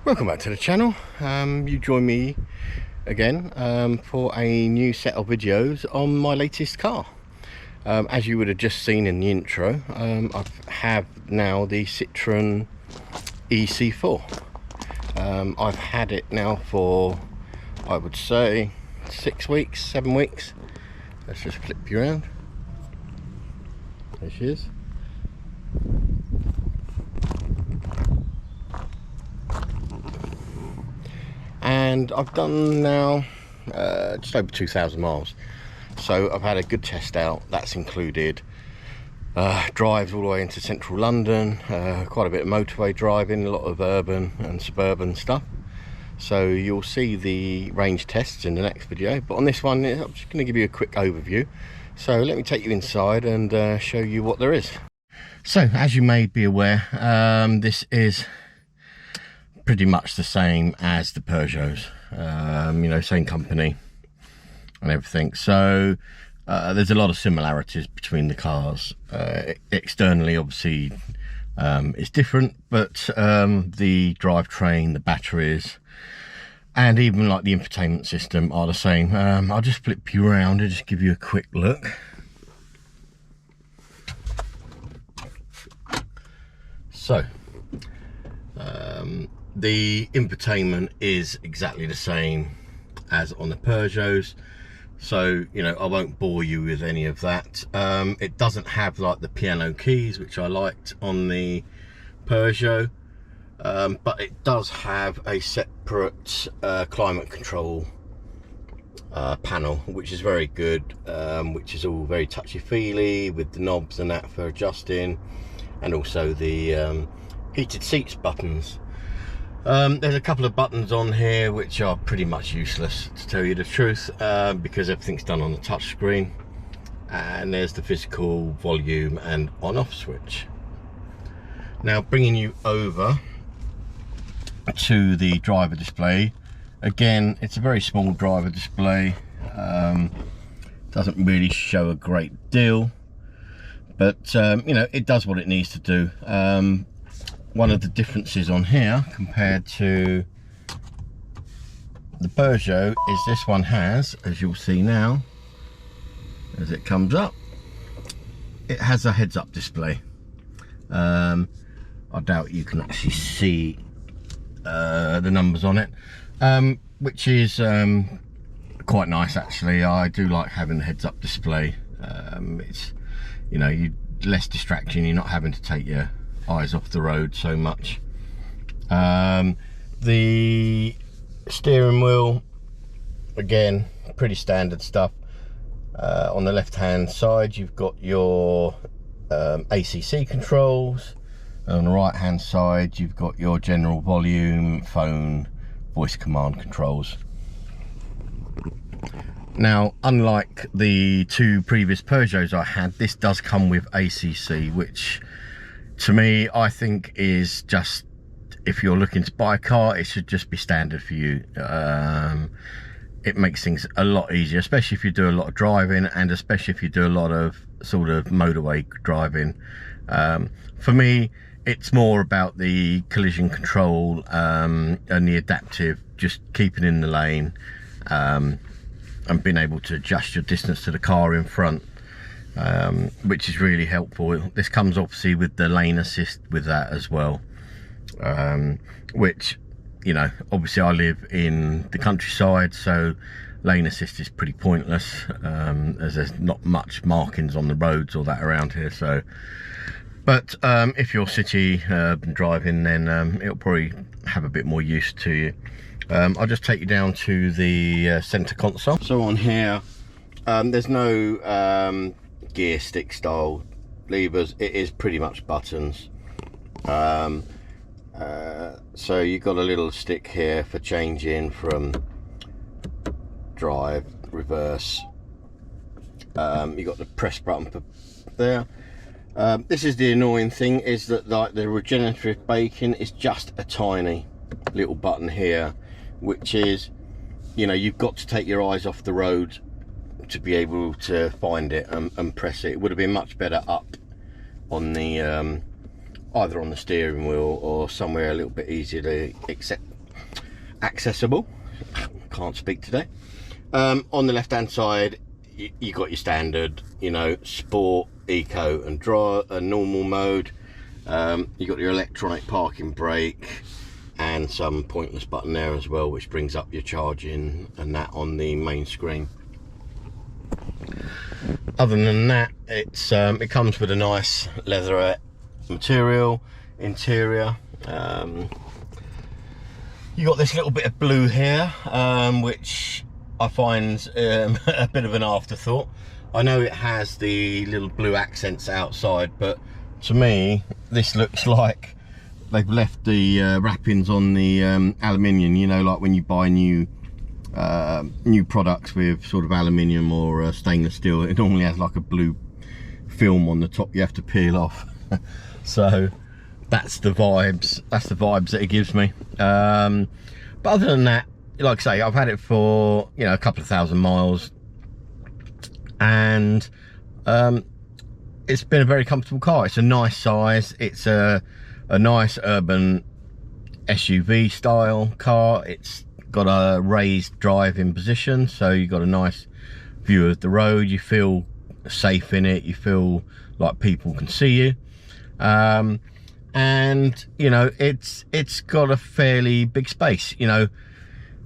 Welcome back to the channel. You join me again for a new set of videos on my latest car. As you would have just seen in the intro, I have now the Citroen Ec4. I've had it now for, I would say, 6 weeks, 7 weeks. Let's just flip you around. There she is. And I've done now just over 2,000 miles, so I've had a good test out. That's included drives all the way into central London, quite a bit of motorway driving, a lot of urban and suburban stuff. So you'll see the range tests in the next video, but on this one I'm just going to give you a quick overview. So let me take you inside and show you what there is. So as you may be aware, this is pretty much the same as the Peugeots, you know, same company and everything. So there's a lot of similarities between the cars. Externally, obviously, it's different, but the drivetrain, the batteries, and even like the infotainment system are the same. I'll just flip you around and just give you a quick look. So the infotainment is exactly the same as on the Peugeots, so you know I won't bore you with any of that. It doesn't have like the piano keys, which I liked on the Peugeot, but it does have a separate climate control panel, which is very good, which is all very touchy-feely with the knobs and that for adjusting, and also the heated seats buttons. There's a couple of buttons on here which are pretty much useless, to tell you the truth, because everything's done on the touch screen. And there's the physical volume and on-off switch. Now bringing you over to the driver display, again it's a very small driver display, doesn't really show a great deal, but you know, it does what it needs to do. One of the differences on here compared to the Peugeot is this one has, as you'll see now, as it comes up, it has a heads-up display. I doubt you can actually see the numbers on it, which is quite nice actually. I do like having the heads-up display. It's, you know, less distraction, you're not having to take your eyes off the road so much. The steering wheel, again, pretty standard stuff. On the left hand side you've got your ACC controls, and on the right hand side you've got your general volume, phone, voice command controls. Now, unlike the two previous Peugeots I had, this does come with ACC, which to me I think is just, if you're looking to buy a car, it should just be standard for you. It makes things a lot easier, especially if you do a lot of driving, and especially if you do a lot of sort of motorway driving. For me, it's more about the collision control and the adaptive, just keeping in the lane, and being able to adjust your distance to the car in front, which is really helpful. This comes obviously with the lane assist with that as well, which, you know, obviously I live in the countryside, so lane assist is pretty pointless, as there's not much markings on the roads or that around here. So, but if you're city urban driving, then it'll probably have a bit more use to you. I'll just take you down to the center console. So on here, there's no gear stick style levers. It is pretty much buttons. So you've got a little stick here for changing from drive, reverse. You've got the press button for there. This is the annoying thing, is that like the regenerative braking is just a tiny little button here, which is, you know, you've got to take your eyes off the road to be able to find it and press it. It would have been much better up on the either on the steering wheel or somewhere a little bit easier to accessible. Can't speak today. On the left hand side, you got your standard, you know, sport, eco and normal mode. You got your electronic parking brake and some pointless button there as well, which brings up your charging and that on the main screen. Other than that, it comes with a nice leatherette material interior. You got this little bit of blue here, which I find a bit of an afterthought. I know it has the little blue accents outside, but to me this looks like they've left the wrappings on the aluminium, you know, like when you buy new products with sort of aluminium or stainless steel. It normally has like a blue film on the top you have to peel off. So that's the vibes that it gives me. But other than that, like I say, I've had it for, you know, a couple of thousand miles, and it's been a very comfortable car. It's a nice size. It's a nice urban SUV style car. It's got a raised driving position, so you've got a nice view of the road. You feel safe in it. You feel like people can see you. And you know, it's got a fairly big space. You know,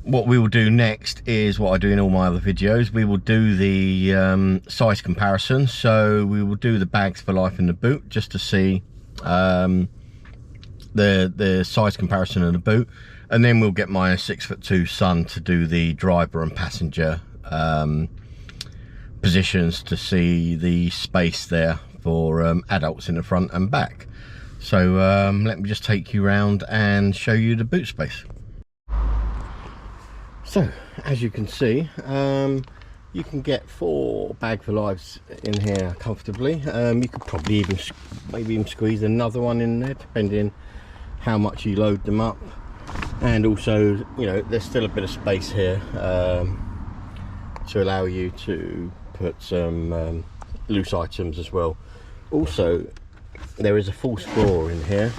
what we will do next is what I do in all my other videos. We will do the size comparison. So we will do the bags for life in the boot, just to see the size comparison of the boot, and then we'll get my 6'2" son to do the driver and passenger positions to see the space there for adults in the front and back. So let me just take you around and show you the boot space. So as you can see, you can get 4 bag for lives in here comfortably. You could probably maybe even squeeze another one in there, depending how much you load them up. And also, you know, there's still a bit of space here to allow you to put some loose items as well. Also, there is a false floor in here,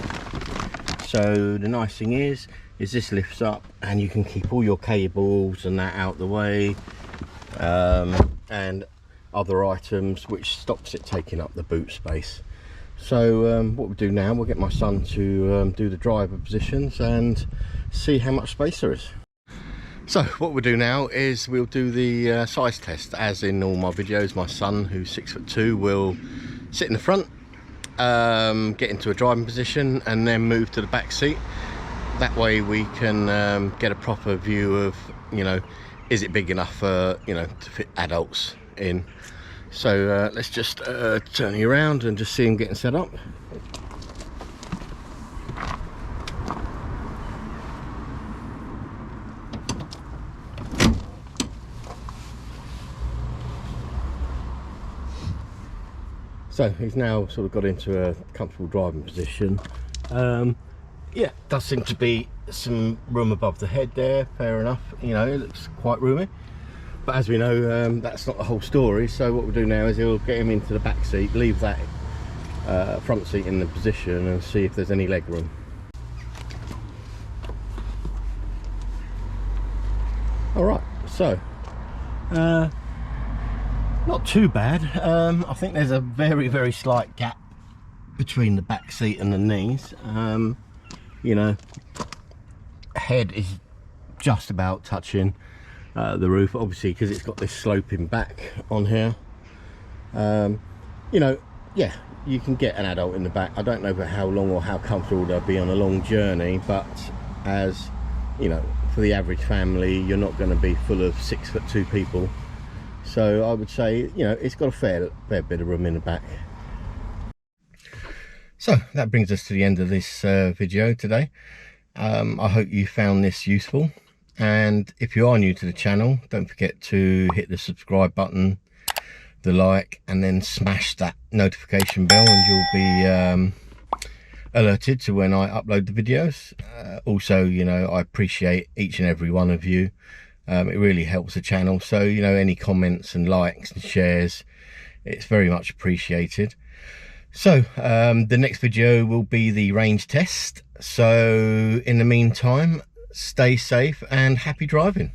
so the nice thing is this lifts up and you can keep all your cables and that out the way, and other items, which stops it taking up the boot space. So what we'll do now, we'll get my son to do the driver positions and see how much space there is. So what we'll do now is we'll do the size test. As in all my videos, my son, who's 6'2", will sit in the front, get into a driving position and then move to the back seat. That way we can get a proper view of, you know, is it big enough for, you know, to fit adults in. So let's just turn you around and just see him getting set up. So he's now sort of got into a comfortable driving position. Yeah, does seem to be some room above the head there, fair enough. You know, it looks quite roomy. But as we know, that's not the whole story. So what we'll do now is we'll get him into the back seat, leave that front seat in the position and see if there's any leg room. Alright, so not too bad. I think there's a very slight gap between the back seat and the knees. You know, head is just about touching the roof, obviously, because it's got this sloping back on here. You know, yeah, you can get an adult in the back. I don't know for how long or how comfortable they'll be on a long journey, but as you know, for the average family, you're not going to be full of 6'2" people. So I would say, you know, it's got a fair bit of room in the back. So that brings us to the end of this video today. I hope you found this useful, and if you are new to the channel, don't forget to hit the subscribe button, the like, and then smash that notification bell, and you'll be alerted to when I upload the videos. Also, you know, I appreciate each and every one of you. It really helps the channel, so you know, any comments and likes and shares, it's very much appreciated. So the next video will be the range test. So in the meantime, stay safe and happy driving.